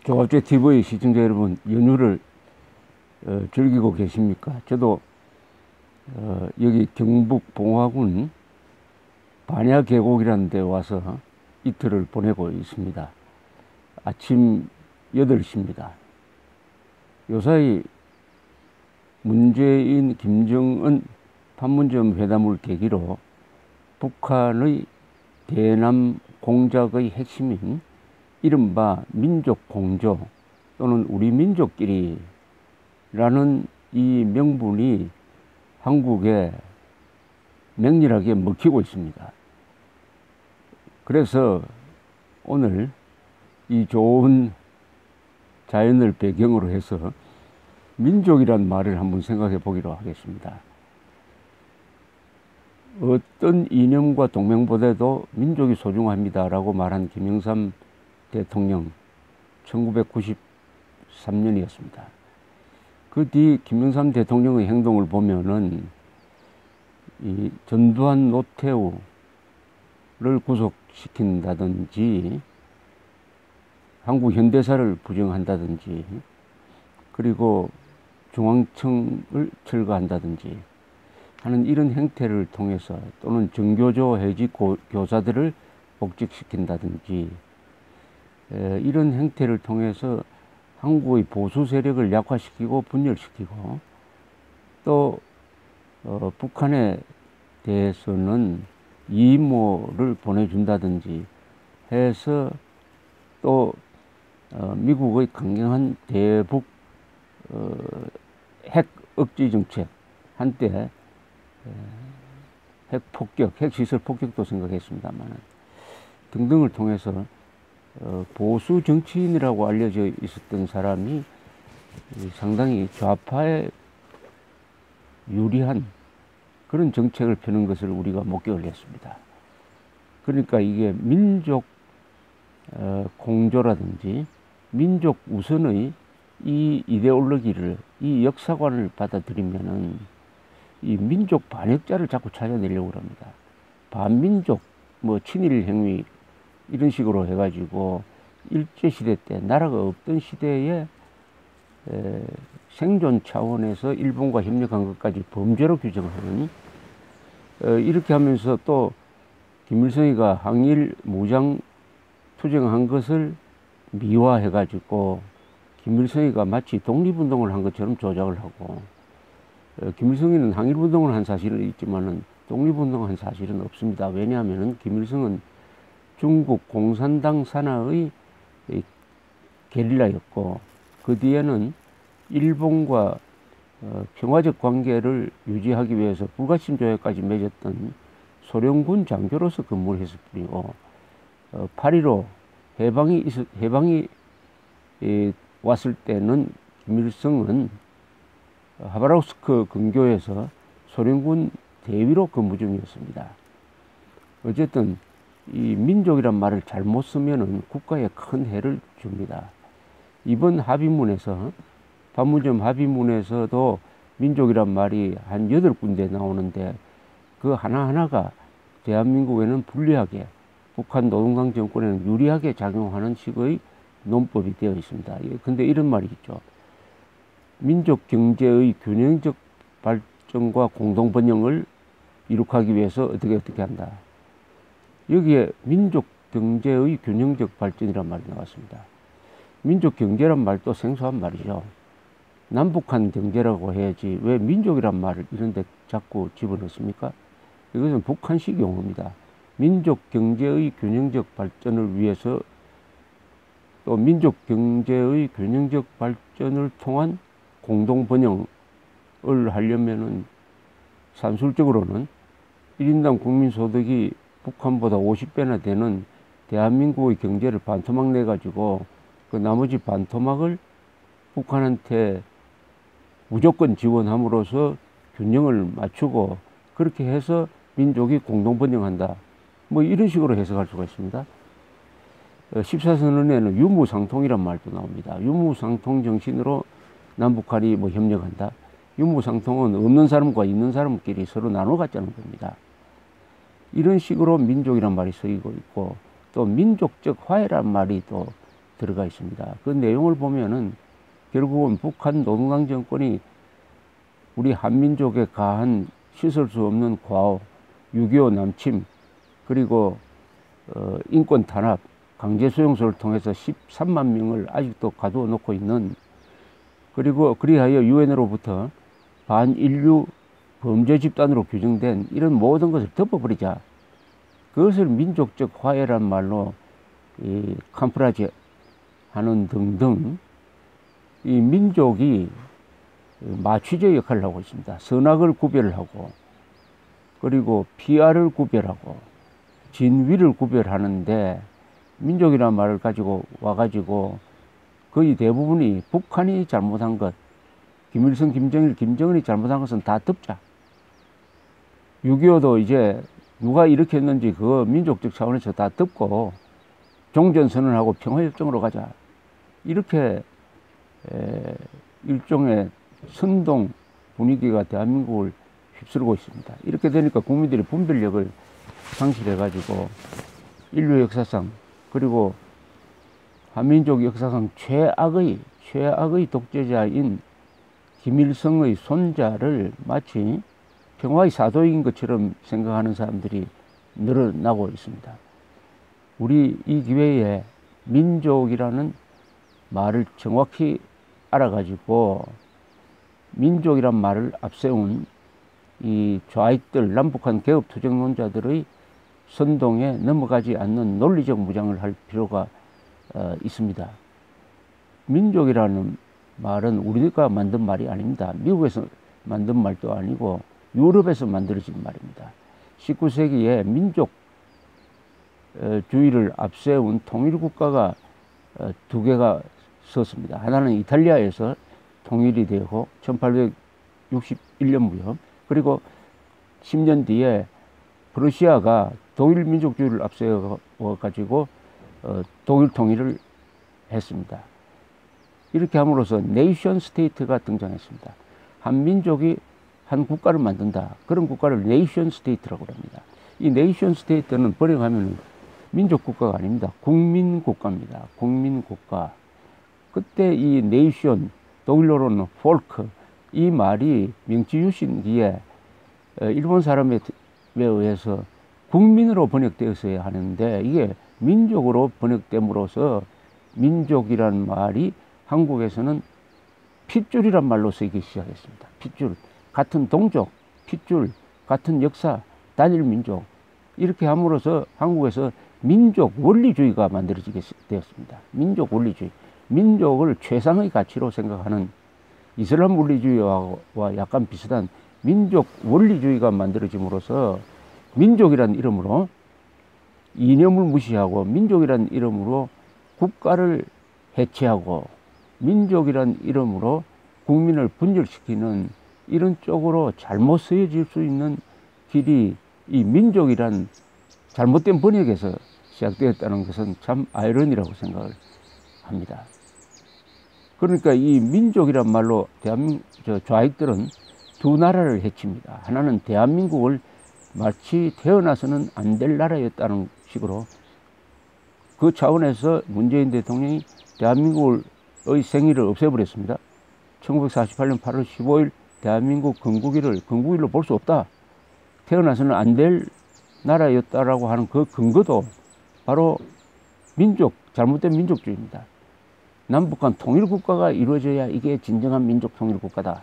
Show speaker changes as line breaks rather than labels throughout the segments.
조갑제 TV 시청자 여러분, 연휴를 즐기고 계십니까? 저도 여기 경북 봉화군 반야계곡이라는 데 와서 이틀을 보내고 있습니다. 아침 8시입니다. 요사이 문재인, 김정은 판문점 회담을 계기로 북한의 대남 공작의 핵심인 이른바 민족 공조 또는 우리 민족끼리라는 이 명분이 한국에 맹렬하게 먹히고 있습니다. 그래서 오늘 이 좋은 자연을 배경으로 해서 민족이란 말을 한번 생각해 보기로 하겠습니다. 어떤 이념과 동맹보다도 민족이 소중합니다라고 말한 김영삼 대통령 1993년이었습니다. 그 뒤 김영삼 대통령의 행동을 보면은 이 전두환 노태우를 구속시킨다든지 한국 현대사를 부정한다든지 그리고 중앙청을 철거한다든지 하는 이런 행태를 통해서 또는 정교조 해직 교사들을 복직시킨다든지 이런 행태를 통해서 한국의 보수 세력을 약화시키고 분열시키고 또 북한에 대해서는 이모를 보내준다든지 해서 또 미국의 강경한 대북 핵 억지 정책, 한때 핵 폭격, 핵시설 폭격도 생각했습니다만 등등을 통해서 보수 정치인이라고 알려져 있었던 사람이 상당히 좌파에 유리한 그런 정책을 펴는 것을 우리가 목격을 했습니다. 그러니까 이게 민족 공조라든지 민족 우선의 이 이데올로기를, 이 역사관을 받아들이면은 이 민족 반역자를 자꾸 찾아내려고 합니다. 반민족, 뭐 친일 행위 이런 식으로 해가지고 일제시대 때 나라가 없던 시대에 생존 차원에서 일본과 협력한 것까지 범죄로 규정하는 이렇게 하면서 또 김일성이가 항일 무장 투쟁한 것을 미화해가지고 김일성이가 마치 독립운동을 한 것처럼 조작을 하고 김일성이는 항일운동을 한 사실은 있지만은 독립운동한 사실은 없습니다. 왜냐하면은 김일성은 중국 공산당 산하의 게릴라였고 그 뒤에는 일본과 평화적 관계를 유지하기 위해서 불가침 조약까지 맺었던 소련군 장교로서 근무를 했을 뿐이고 8.15 해방이 왔을 때는 김일성은 하바rovsk 근교에서 소련군 대위로 근무 중이었습니다. 어쨌든 이 민족이란 말을 잘못 쓰면은 국가에 큰 해를 줍니다. 이번 합의문에서 판문점 합의문에서도 민족이란 말이 한 8군데 나오는데 그 하나하나가 대한민국에는 불리하게 북한 노동당 정권에는 유리하게 작용하는 식의 논법이 되어 있습니다. 근데 이런 말이 있죠. 민족 경제의 균형적 발전과 공동 번영을 이룩하기 위해서 어떻게 한다. 여기에 민족 경제의 균형적 발전이란 말이 나왔습니다. 민족 경제란 말도 생소한 말이죠. 남북한 경제라고 해야지 왜 민족이란 말을 이런 데 자꾸 집어넣습니까? 이것은 북한식 용어입니다. 민족 경제의 균형적 발전을 위해서 또 민족 경제의 균형적 발전을 통한 공동 번영을 하려면은 산술적으로는 1인당 국민소득이 북한보다 50배나 되는 대한민국의 경제를 반토막 내가지고 그 나머지 반토막을 북한한테 무조건 지원함으로써 균형을 맞추고 그렇게 해서 민족이 공동 번영한다. 뭐 이런 식으로 해석할 수가 있습니다. 14선언에는 유무상통이란 말도 나옵니다. 유무상통 정신으로 남북한이 뭐 협력한다. 유무상통은 없는 사람과 있는 사람끼리 서로 나눠 갖자는 겁니다. 이런 식으로 민족이란 말이 쓰이고 있고 또 민족적 화해란 말이 또 들어가 있습니다. 그 내용을 보면은 결국은 북한 노동당 정권이 우리 한민족에 가한 씻을 수 없는 과오, 6.25 남침, 그리고 인권 탄압, 강제 수용소를 통해서 13만 명을 아직도 가두어 놓고 있는, 그리고 그리하여 유엔으로부터 반인류 범죄 집단으로 규정된 이런 모든 것을 덮어버리자. 그것을 민족적 화해란 말로 캄프라지 하는 등등, 이 민족이 마취제 역할을 하고 있습니다. 선악을 구별하고, 그리고 피아를 구별하고, 진위를 구별하는데, 민족이라는 말을 가지고 와가지고 거의 대부분이 북한이 잘못한 것, 김일성, 김정일, 김정은이 잘못한 것은 다 덮자. 6.25도 이제 누가 일으켰는지 그거 민족적 차원에서 다 덮고 종전선언하고 평화협정으로 가자. 이렇게 일종의 선동 분위기가 대한민국을 휩쓸고 있습니다. 이렇게 되니까 국민들이 분별력을 상실해가지고 인류 역사상, 그리고 한민족 역사상 최악의 독재자인 김일성의 손자를 마치 평화의 사도인 것처럼 생각하는 사람들이 늘어나고 있습니다. 우리 이 기회에 민족이라는 말을 정확히 알아가지고 민족이란 말을 앞세운 이 좌익들, 남북한 개업 투쟁론자들의 선동에 넘어가지 않는 논리적 무장을 할 필요가 있습니다. 민족이라는 말은 우리가 만든 말이 아닙니다. 미국에서 만든 말도 아니고 유럽에서 만들어진 말입니다. 19세기에 민족주의를 앞세운 통일국가가 두 개가 섰습니다. 하나는 이탈리아에서 통일이 되고 1861년 무렵, 그리고 10년 뒤에 프러시아가 독일 민족주의를 앞세워 가지고 독일 통일을 했습니다. 이렇게 함으로써 네이션 스테이트가 등장했습니다. 한 민족이 한 국가를 만든다. 그런 국가를 네이션 스테이트라고 합니다. 이 네이션 스테이트는 번역하면 민족 국가가 아닙니다. 국민 국가입니다. 국민 국가. 그때 이 네이션, 독일어로는 폴크, 이 말이 명치유신기에 일본 사람에 의해서 국민으로 번역되었어야 하는데, 이게 민족으로 번역됨으로써 민족이란 말이 한국에서는 핏줄이란 말로 쓰이기 시작했습니다. 핏줄, 같은 동족, 핏줄, 같은 역사, 단일 민족. 이렇게 함으로써 한국에서 민족 원리주의가 만들어지게 되었습니다. 민족 원리주의. 민족을 최상의 가치로 생각하는 이슬람 원리주의와 약간 비슷한 민족 원리주의가 만들어짐으로써 민족이란 이름으로 이념을 무시하고, 민족이란 이름으로 국가를 해체하고, 민족이란 이름으로 국민을 분열시키는 이런 쪽으로 잘못 쓰여질 수 있는 길이 이 민족이란 잘못된 번역에서 시작되었다는 것은 참 아이러니라고 생각을 합니다. 그러니까 이 민족이란 말로 좌익들은 두 나라를 해칩니다. 하나는 대한민국을 마치 태어나서는 안 될 나라였다는 식으로, 그 차원에서 문재인 대통령이 대한민국의 생일을 없애버렸습니다. 1948년 8월 15일 대한민국 건국일로 볼 수 없다. 태어나서는 안 될 나라였다라고 하는 그 근거도 바로 잘못된 민족주의입니다. 남북한 통일국가가 이루어져야 이게 진정한 민족 통일국가다.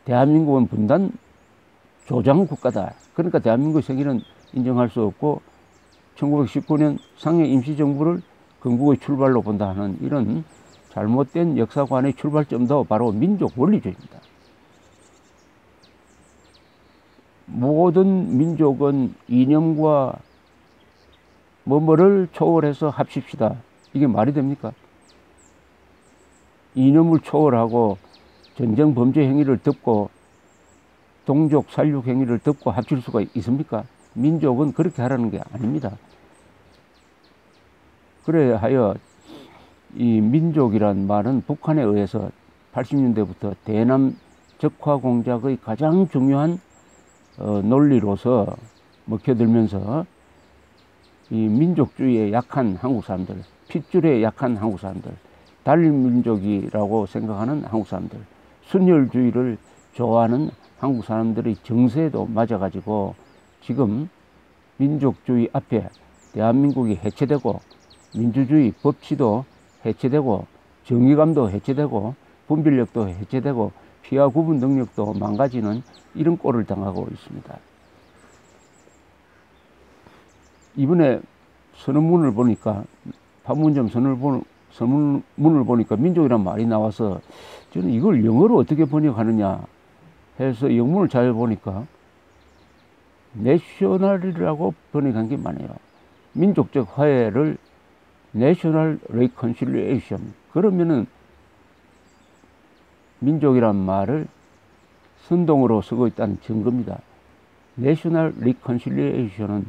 대한민국은 분단 조장국가다. 그러니까 대한민국의 생일은 인정할 수 없고 1919년 상해 임시정부를 건국의 출발로 본다 하는 이런 잘못된 역사관의 출발점도 바로 민족 원리주의입니다. 모든 민족은 이념과 뭐뭐를 초월해서 합십시다. 이게 말이 됩니까? 이념을 초월하고 전쟁 범죄 행위를 덮고 동족 살육 행위를 덮고 합칠 수가 있습니까? 민족은 그렇게 하라는 게 아닙니다. 그래 하여 이 민족이란 말은 북한에 의해서 80년대부터 대남 적화 공작의 가장 중요한 논리로서 먹혀들면서 이 민족주의에 약한 한국 사람들, 핏줄에 약한 한국 사람들, 단일민족이라고 생각하는 한국 사람들, 순혈주의를 좋아하는 한국 사람들의 정세도 맞아가지고 지금 민족주의 앞에 대한민국이 해체되고 민주주의 법치도 해체되고 정의감도 해체되고 분별력도 해체되고 피하 구분 능력도 망가지는 이런 꼴을 당하고 있습니다. 이번에 선언문을 보니까 판문점 선언문을 보니까 민족이란 말이 나와서 저는 이걸 영어로 어떻게 번역하느냐 해서 영문을 잘 보니까 내셔널이라고 번역한 게 많아요. 민족적 화해를 National Reconciliation. 그러면은 민족이란 말을 선동으로 쓰고 있다는 증거입니다. National Reconciliation은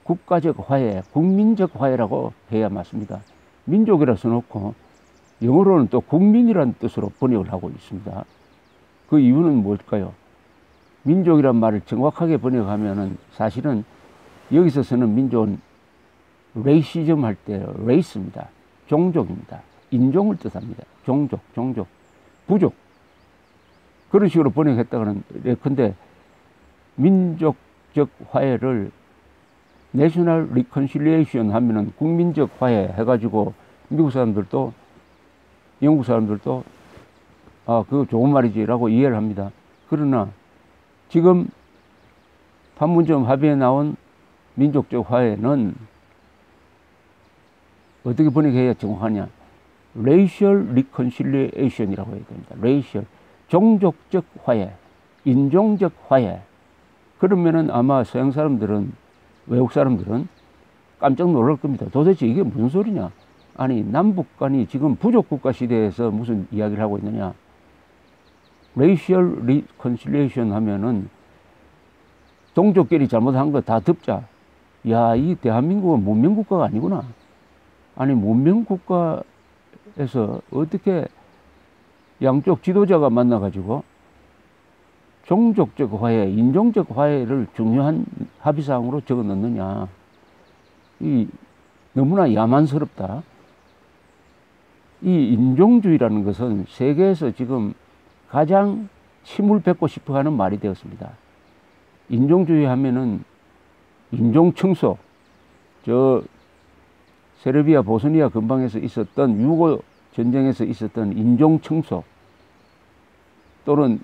국가적 화해, 국민적 화해라고 해야 맞습니다. 민족이라 써놓고 영어로는 또 국민이라는 뜻으로 번역을 하고 있습니다. 그 이유는 뭘까요? 민족이란 말을 정확하게 번역하면은 사실은 여기서 쓰는 민족은 레이시즘 할 때 레이스입니다. 종족입니다. 인종을 뜻합니다. 종족, 부족. 그런 식으로 번역했다고는 예컨대 민족적 화해를 내셔널 리컨실리에이션 하면은 국민적 화해 해가지고 미국 사람들도 영국 사람들도 아, 그거 좋은 말이지라고 이해를 합니다. 그러나 지금 판문점 합의에 나온 민족적 화해는 어떻게 번역해야 정확하냐? Racial Reconciliation이라고 해야 됩니다. Racial, 종족적 화해, 인종적 화해. 그러면은 아마 서양 사람들은, 외국 사람들은 깜짝 놀랄 겁니다. 도대체 이게 무슨 소리냐? 아니, 남북 간이 지금 부족국가 시대에서 무슨 이야기를 하고 있느냐? Racial Reconciliation 하면은 동족끼리 잘못한 거 다 덮자. 야, 이 대한민국은 문명국가가 아니구나. 아니, 문명국가에서 어떻게 양쪽 지도자가 만나가지고 종족적 화해, 인종적 화해를 중요한 합의사항으로 적어 넣느냐. 이 너무나 야만스럽다. 이 인종주의라는 것은 세계에서 지금 가장 침을 뱉고 싶어 하는 말이 되었습니다. 인종주의 하면은 인종청소, 세르비아 보스니아 근방에서 있었던 유고 전쟁에서 있었던 인종청소 또는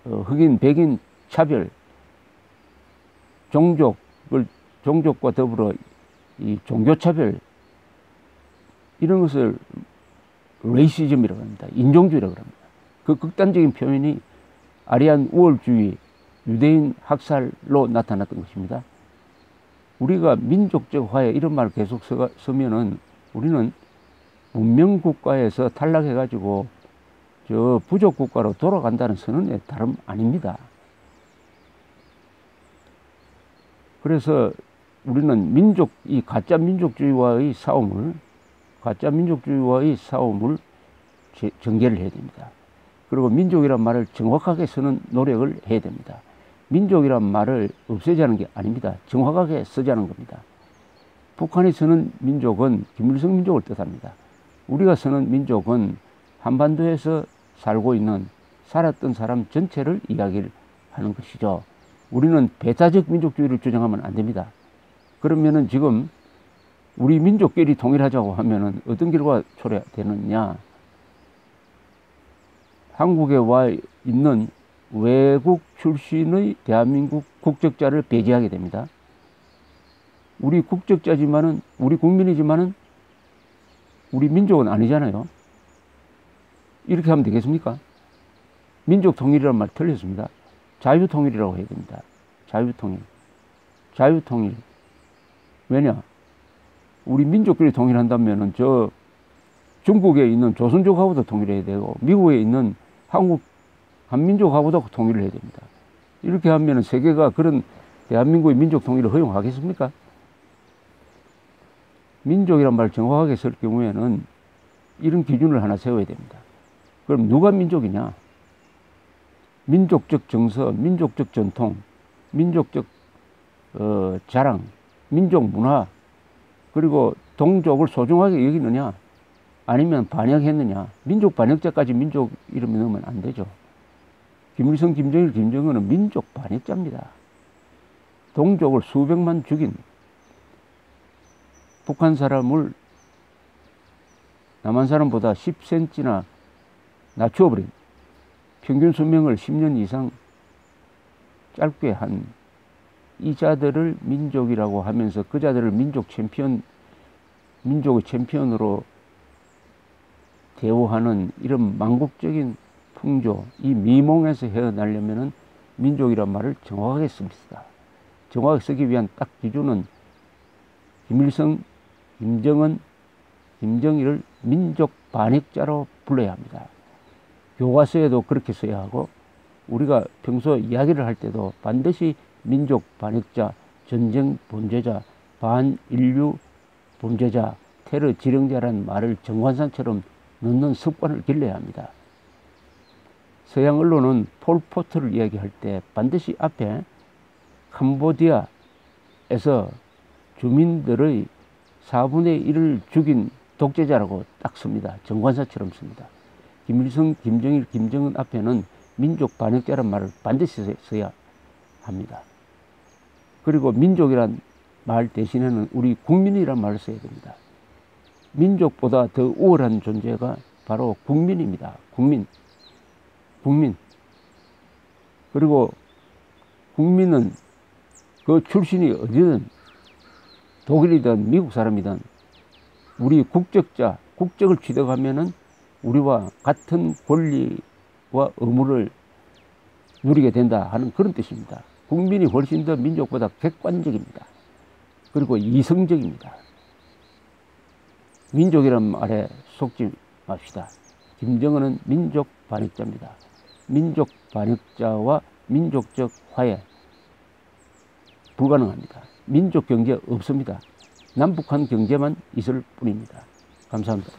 흑인 백인 차별, 종족과 더불어 이 종교차별, 이런 것을 레이시즘이라고 합니다. 인종주의라고 합니다. 그 극단적인 표현이 아리안 우월주의, 유대인 학살로 나타났던 것입니다. 우리가 민족적 화해 이런 말을 계속 쓰면은 우리는 문명국가에서 탈락해가지고 저 부족국가로 돌아간다는 선언에 다름 아닙니다. 그래서 우리는 이 가짜 민족주의와의 싸움을 전개를 해야 됩니다. 그리고 민족이란 말을 정확하게 쓰는 노력을 해야 됩니다. 민족이란 말을 없애자는 게 아닙니다. 정확하게 쓰자는 겁니다. 북한이 쓰는 민족은 김일성 민족을 뜻합니다. 우리가 쓰는 민족은 한반도에서 살았던 사람 전체를 이야기를 하는 것이죠. 우리는 배타적 민족주의를 주장하면 안 됩니다. 그러면은 지금 우리 민족끼리 통일하자고 하면은 어떤 결과가 초래되느냐? 한국에 와 있는 외국 출신의 대한민국 국적자를 배제하게 됩니다. 우리 국적자지만은, 우리 국민이지만은 우리 민족은 아니잖아요. 이렇게 하면 되겠습니까? 민족 통일이란 말 틀렸습니다. 자유통일이라고 해야 됩니다. 자유통일. 왜냐? 우리 민족끼리 통일한다면은 저 중국에 있는 조선족하고도 통일해야 되고 미국에 있는 한민족하고도 통일을 해야 됩니다. 이렇게 하면은 세계가 그런 대한민국의 민족 통일을 허용하겠습니까? 민족이란 말을 정확하게 쓸 경우에는 이런 기준을 하나 세워야 됩니다. 그럼 누가 민족이냐? 민족적 정서, 민족적 전통, 민족적 자랑, 민족 문화, 그리고 동족을 소중하게 여기느냐 아니면 반역했느냐. 민족 반역자까지 민족 이름에 넣으면 안 되죠. 김일성, 김정일, 김정은은 민족 반역자입니다. 동족을 수백만 죽인 북한 사람을 남한 사람보다 10cm나 낮추어버린 평균 수명을 10년 이상 짧게 한 이 자들을 민족이라고 하면서 그 자들을 민족의 챔피언으로 대우하는 이런 망국적인 풍조, 이 미몽에서 헤어나려면은 민족이란 말을 정확하게 씁니다. 정확하게 쓰기 위한 딱 기준은 김일성, 김정은, 김정일을 민족 반역자로 불러야 합니다. 교과서에도 그렇게 써야 하고 우리가 평소 이야기를 할 때도 반드시 민족 반역자, 전쟁 범죄자, 반인류 범죄자, 테러 지령자라는 말을 정관사처럼 넣는 습관을 길러야 합니다. 서양 언론은 폴포트를 이야기할 때 반드시 앞에 캄보디아에서 주민들의 4분의 1을 죽인 독재자라고 딱 씁니다. 정관사처럼 씁니다. 김일성, 김정일, 김정은 앞에는 민족 반역자란 말을 반드시 써야 합니다. 그리고 민족이란 말 대신에는 우리 국민이란 말을 써야 됩니다. 민족보다 더 우월한 존재가 바로 국민입니다. 국민. 그리고 국민은 그 출신이 어디든 독일이든 미국 사람이든 우리 국적을 취득하면은 우리와 같은 권리와 의무를 누리게 된다 하는 그런 뜻입니다. 국민이 훨씬 더 민족보다 객관적입니다. 그리고 이성적입니다. 민족이란 말에 속지 맙시다. 김정은은 민족 반역자입니다. 민족 반역자와 민족적 화해 불가능합니다. 민족 경제 없습니다. 남북한 경제만 있을 뿐입니다. 감사합니다.